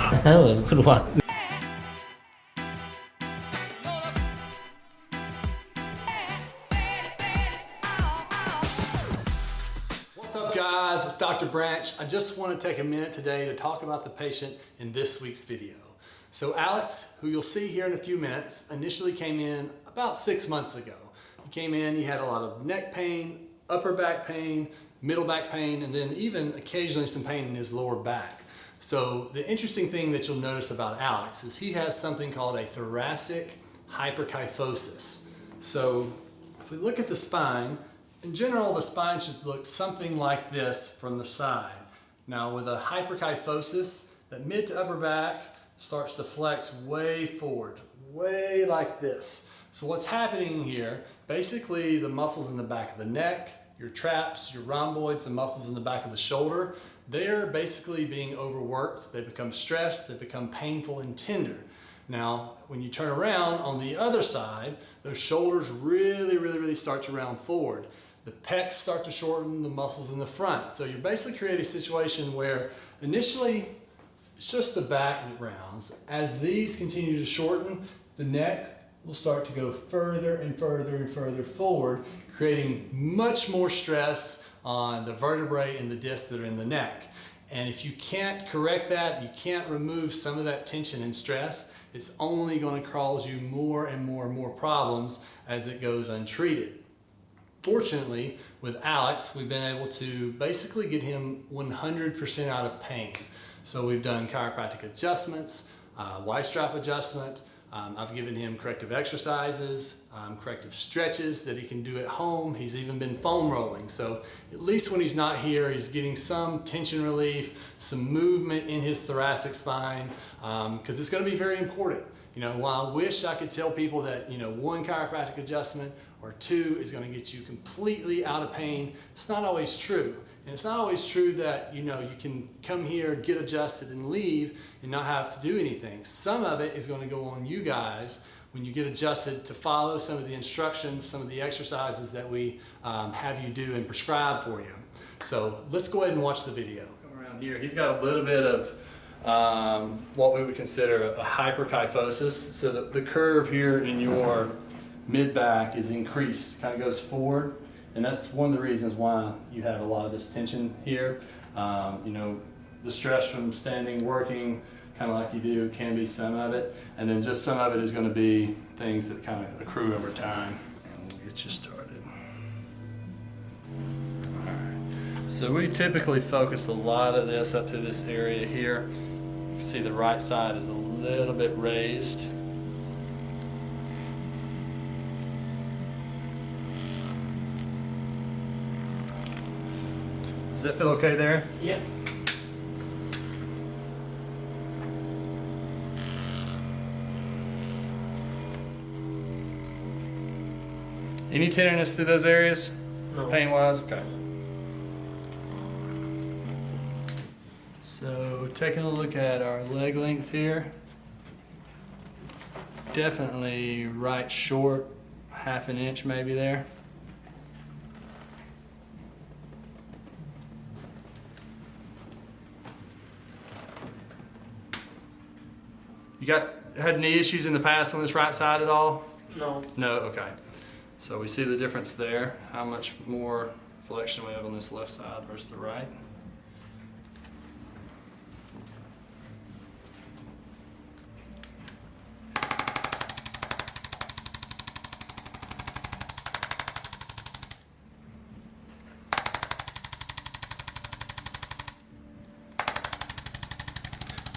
That was a good one. What's up, guys? It's Dr. Branch. I just want to take a minute today to talk about the patient in this week's video. So Alex, who you'll see here in a few minutes, initially came in about 6 months ago. He came in, he had a lot of neck pain, upper back pain, middle back pain, and then even occasionally some pain in his lower back. So the interesting thing that you'll notice about Alex is he has something called a thoracic hyperkyphosis. So if we look at the spine, in general, the spine should look something like this from the side. Now with a hyperkyphosis, that mid to upper back starts to flex way forward, way like this. So what's happening here, basically the muscles in the back of the neck, your traps, your rhomboids, the muscles in the back of the shoulder, they're basically being overworked. They become stressed, they become painful and tender. Now, when you turn around on the other side, those shoulders really start to round forward. The pecs start to shorten, the muscles in the front. So you're basically creating a situation where initially it's just the back that rounds. As these continue to shorten, the neck will start to go further and further forward, creating much more stress on the vertebrae and the discs that are in the neck. And if you can't correct that, you can't remove some of that tension and stress, it's only going to cause you more and more problems as it goes untreated. Fortunately, with Alex, we've been able to basically get him 100% out of pain. So we've done chiropractic adjustments, Y-strap adjustment. I've given him corrective exercises, corrective stretches that he can do at home. He's even been foam rolling. So at least when he's not here, he's getting some tension relief, some movement in his thoracic spine, because it's going to be very important. You know, while I wish I could tell people that, you know, 1 chiropractic adjustment or 2 is going to get you completely out of pain, it's not always true. And it's not always true that, you know, you can come here, get adjusted and leave and not have to do anything. Some of it is going to go on you guys when you get adjusted to follow some of the instructions, some of the exercises that we have you do and prescribe for you. So let's go ahead and watch the video. Come around here, he's got a little bit of what we would consider a hyperkyphosis. So the curve here in your mid-back is increased, kind of goes forward. And that's one of the reasons why you have a lot of this tension here. You know, the stress from standing, working, kind of like you do, can be some of it. And then just some of it is going to be things that kind of accrue over time. And we'll get you started. All right. So we typically focus a lot of this up to this area here. You can see the right side is a little bit raised. Does that feel okay there? Yeah. Any tenderness through those areas? No. Pain-wise? Okay. So taking a look at our leg length here. Definitely right short, 1/2 inch maybe there. You had any issues in the past on this right side at all? No. No? Okay. So we see the difference there, how much more flexion we have on this left side versus the right.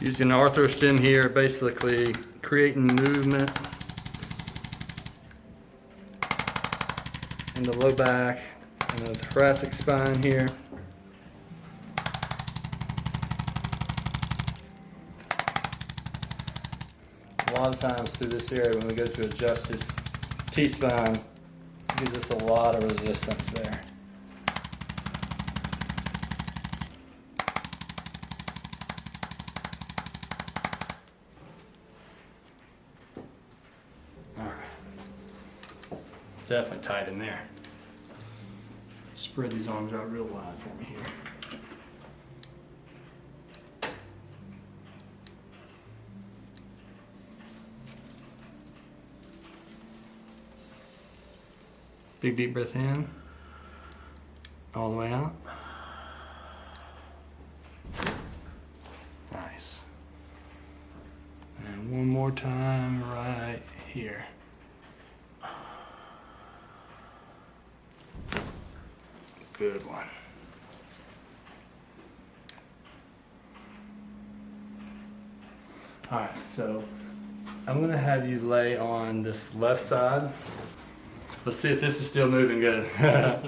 Using the arthrostim here, basically creating movement in the low back and the thoracic spine here. A lot of times through this area when we go to adjust this T-spine, it gives us a lot of resistance there. Definitely tight in there. Spread these arms out real wide for me here. Big deep breath in. All the way out. Nice. And one more time right here. Good one. All right, so I'm gonna have you lay on this left side. Let's see if this is still moving good. I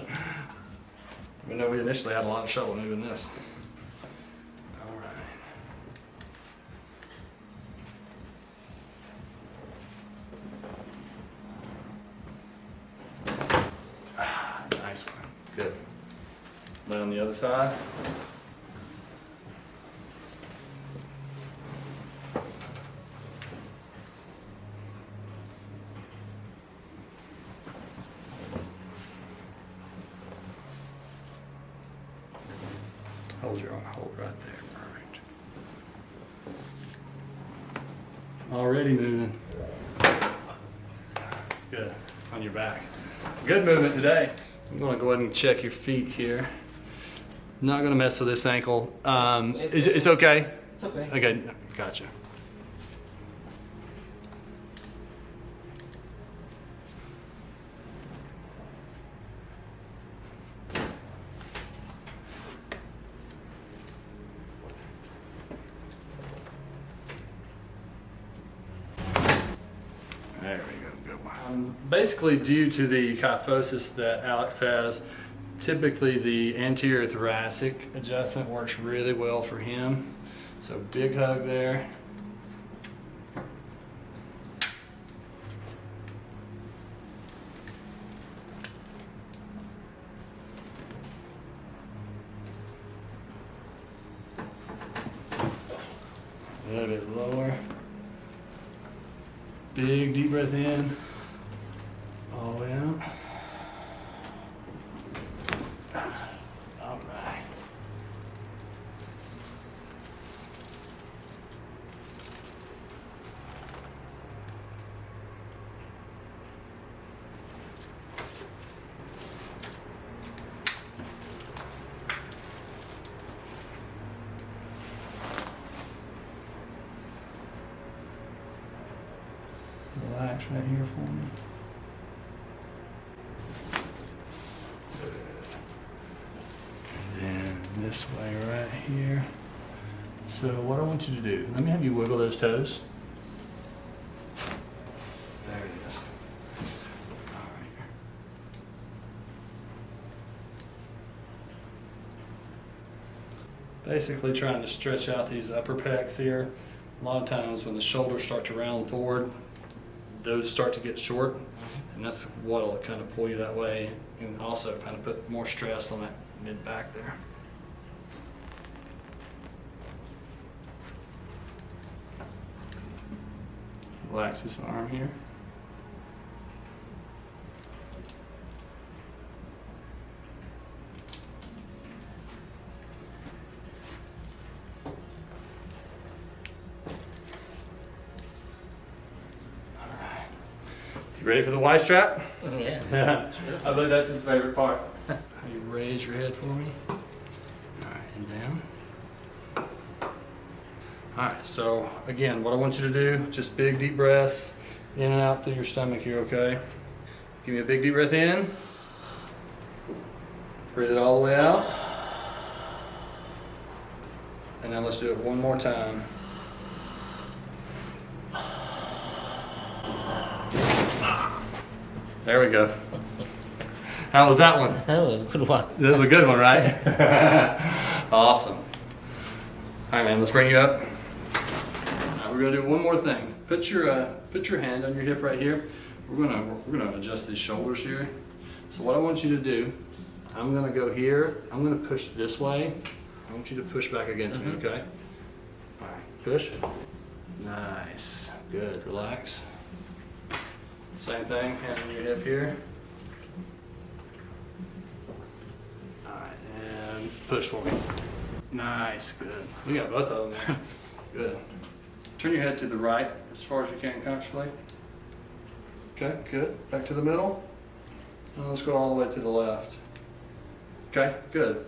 know we initially had a lot of trouble moving this. All right. Nice one, good. Lay on the other side. Hold your arm, hold right there, perfect. Already moving. Good, on your back. Good movement today. I'm gonna go ahead and check your feet here. Not gonna mess with this ankle. It's okay? It's okay. Okay, gotcha. There we go, good one. Basically, due to the kyphosis that Alex has, typically the anterior thoracic adjustment works really well for him. So big hug there. A little bit lower. Big deep breath in, all the way out. All right. Relax right here for me. And then this way right here. So what I want you to do, let me have you wiggle those toes. There it is. All right. Basically trying to stretch out these upper pecs here. A lot of times when the shoulders start to round forward, those start to get short, and that's what'll kind of pull you that way, and also kind of put more stress on that mid back there. Relax this arm here. Ready for the Y strap? Yeah. I believe that's his favorite part. You raise your head for me. All right, and down. All right, so again, what I want you to do, just big deep breaths in and out through your stomach here, okay? Give me a big deep breath in. Breathe it all the way out. And now let's do it one more time. There we go. How was that one? That was a good one. That was a good one, right? Awesome. All right, man, let's bring you up. Now we're gonna do one more thing. Put your hand on your hip right here. We're gonna adjust these shoulders here. So what I want you to do, I'm gonna go here. I'm gonna push this way. I want you to push back against me, okay? All right, push. Nice, good, relax. Same thing, hand on your hip here. All right, and push for me. Nice, good. We got both of them there. Good. Turn your head to the right as far as you can comfortably. Okay, good. Back to the middle. Let's go all the way to the left. Okay, good.